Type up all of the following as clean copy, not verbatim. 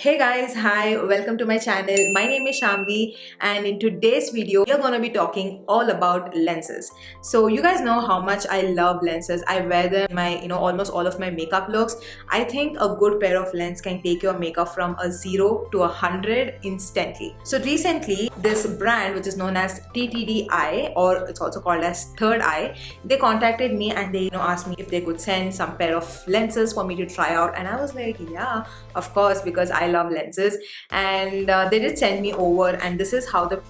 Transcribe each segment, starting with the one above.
Hey guys, hi, welcome to my channel. My name is Shamvi, and in today's video, we are gonna be talking all about lenses. So you guys know how much I love lenses. I wear them in my, almost all of my makeup looks. I think a good pair of lens can take your makeup from a 0 to 100 instantly. So recently, this brand, which is known as TTDI, or it's also called as Third Eye, they contacted me and they, asked me if they could send some pair of lenses for me to try out. And I was like, yeah, of course, because I love lenses. And they did send me over, and this is how the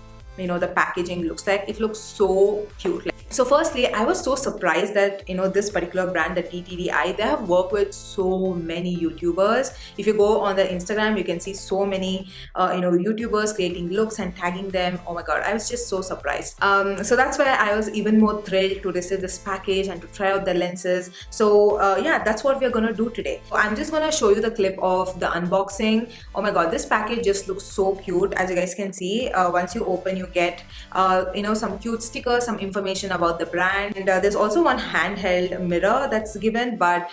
packaging looks like. It looks so cute. So firstly, I was so surprised that this particular brand, the TTDI, they have worked with so many YouTubers. If you go on the Instagram, you can see so many YouTubers creating looks and tagging them. Oh my god, I was just so surprised. So that's why I was even more thrilled to receive this package and to try out the lenses. So yeah, that's what we're gonna do today. So I'm just gonna show you the clip of the unboxing. Oh my god, this package just looks so cute. As you guys can see, once you open, you get some cute stickers, some information about the brand, and there's also one handheld mirror that's given, but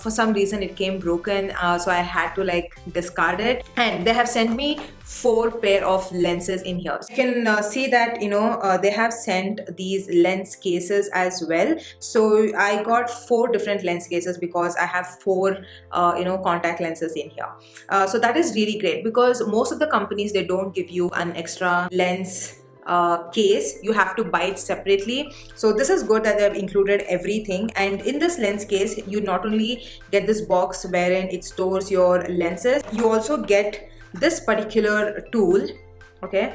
for some reason it came broken, so I had to discard it. And they have sent me 4 pair of lenses in here. You can see that they have sent these lens cases as well. So I got 4 different lens cases because I have 4 contact lenses in here. So that is really great, because most of the companies, they don't give you an extra lens case. You have to buy it separately. So this is good that they have included everything. And in this lens case, you not only get this box wherein it stores your lenses, you also get this particular tool, okay,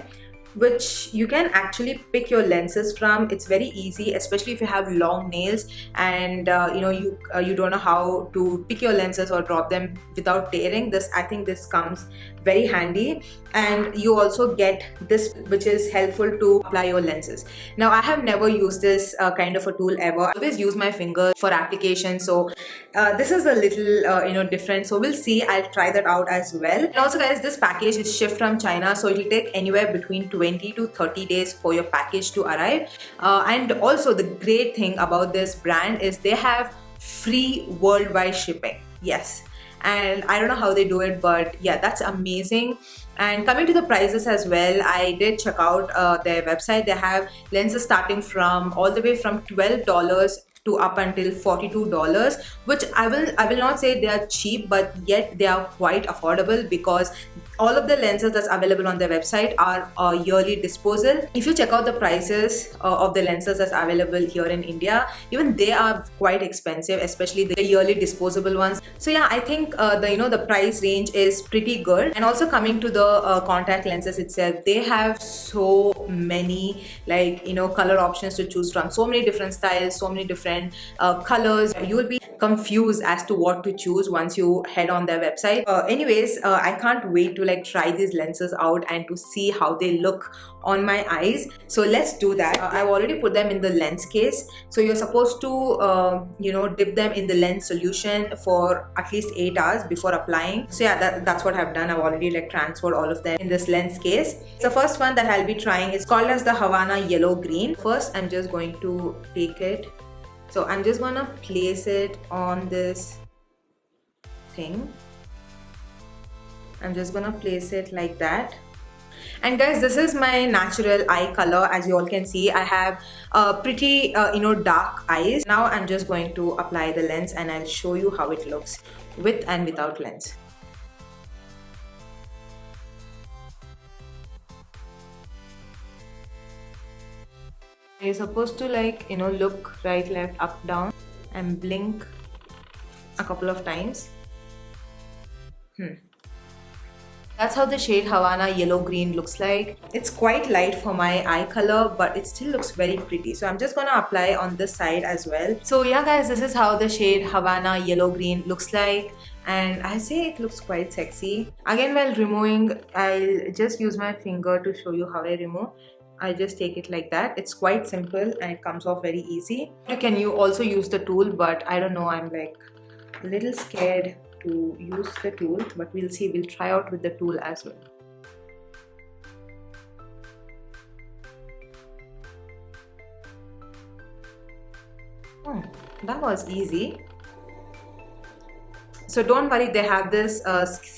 which you can actually pick your lenses from. It's very easy, especially if you have long nails and you don't know how to pick your lenses or drop them without tearing. I think this comes very handy. And you also get this, which is helpful to apply your lenses. Now, I have never used this kind of a tool ever. I always use my finger for application. So this is a little different. So we'll see. I'll try that out as well. And also, guys, this package is shipped from China, so it'll take anywhere between 20 to 30 days for your package to arrive. And also, the great thing about this brand is they have free worldwide shipping. Yes. And I don't know how they do it, but yeah, that's amazing. And coming to the prices as well, I did check out their website. They have lenses starting from all the way from $12 to up until $42, which I will not say they are cheap, but yet they are quite affordable, because all of the lenses that's available on their website are yearly disposal. If you check out the prices of the lenses that's available here in India, even they are quite expensive, especially the yearly disposable ones. So yeah, I think the price range is pretty good. And also, coming to the contact lenses itself, they have so many color options to choose from, so many different styles, so many different colors. You will be confused as to what to choose once you head on their website. Anyways, I can't wait to try these lenses out and to see how they look on my eyes. So let's do that. I've already put them in the lens case. So you're supposed to dip them in the lens solution for at least 8 hours before applying. So yeah, that's what I've done. I've already transferred all of them in this lens case. The first one that I'll be trying is called as the Havana Yellow Green. First, I'm just going to take it. So I'm just gonna place it on this thing. I'm just gonna place it like that. And guys, this is my natural eye color. As you all can see, I have pretty dark eyes. Now I'm just going to apply the lens, and I'll show you how it looks with and without lens. You're supposed to look right, left, up, down, and blink a couple of times. That's how the shade Havana Yellow Green looks like. It's quite light for my eye color, but it still looks very pretty. So I'm just gonna apply on this side as well. So yeah, guys, this is how the shade Havana Yellow Green looks like. And I say it looks quite sexy. Again, while removing, I'll just use my finger to show you how I remove. I just take it like that. It's quite simple and it comes off very easy. You also use the tool, but I don't know, I'm a little scared to use the tool, but we'll see. We'll try out with the tool as well. That was easy. So don't worry, they have this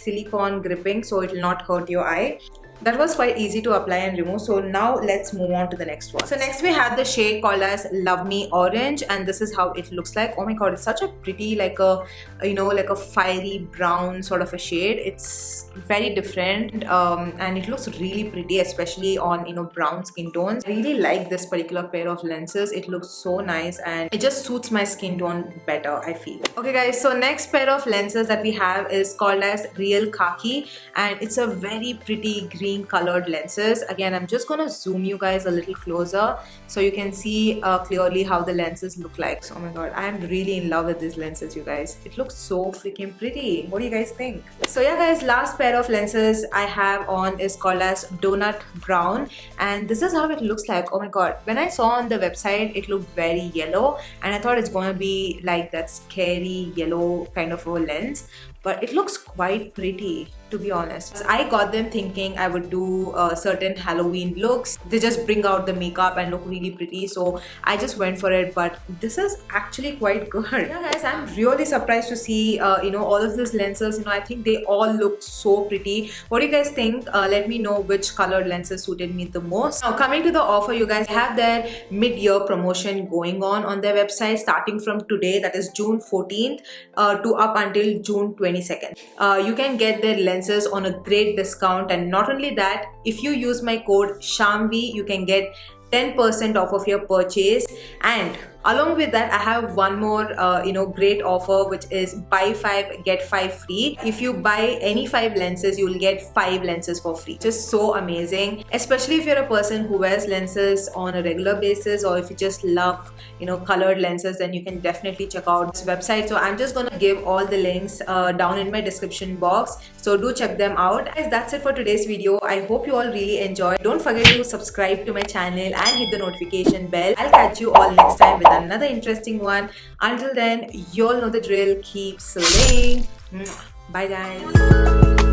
silicone gripping, so it will not hurt your eye. That was quite easy to apply and remove. So now let's move on to the next one. So next we have the shade called as Love Me Orange, and this is how it looks like. Oh my god, it's such a pretty, like a, you know, like a fiery brown sort of a shade. It's very different, and it looks really pretty, especially on, you know, brown skin tones. I really like this particular pair of lenses. It looks so nice and it just suits my skin tone better, I feel. Okay guys, so next pair of lenses that we have is called as Real Khaki, and it's a very pretty green colored lenses. Again, I'm just gonna zoom you guys a little closer so you can see clearly how the lenses look like. So, oh my god, I'm really in love with these lenses, you guys. It looks so freaking pretty. What do you guys think? So yeah guys, last pair of lenses I have on is called as Donut Brown, and this is how it looks like. Oh my god, when I saw on the website it looked very yellow and I thought it's gonna be like that scary yellow kind of a lens, but it looks quite pretty, to be honest. I got them thinking I would do certain Halloween looks. They just bring out the makeup and look really pretty, so I just went for it, but this is actually quite good. Yeah guys, I'm really surprised to see you know, all of these lenses. You know, I think they all look so pretty. What do you guys think? Let me know which colored lenses suited me the most. Now coming to the offer, you guys have their mid-year promotion going on their website starting from today, that is June 14th to up until June 22nd. You can get their lenses on a great discount, and not only that, if you use my code SHAMVI, you can get 10% off of your purchase. And along with that, I have one more you know, great offer, which is buy 5 get 5 free. If you buy any 5 lenses, you will get 5 lenses for free. Just so amazing, especially if you're a person who wears lenses on a regular basis, or if you just love, you know, colored lenses, then you can definitely check out this website. So I'm just gonna give all the links down in my description box, so do check them out. Guys, that's it for today's video. I hope you all really enjoyed. Don't forget to subscribe to my channel and hit the notification bell. I'll catch you all next time with another interesting one. Until then, you all know the drill. Keep slaying. Bye guys.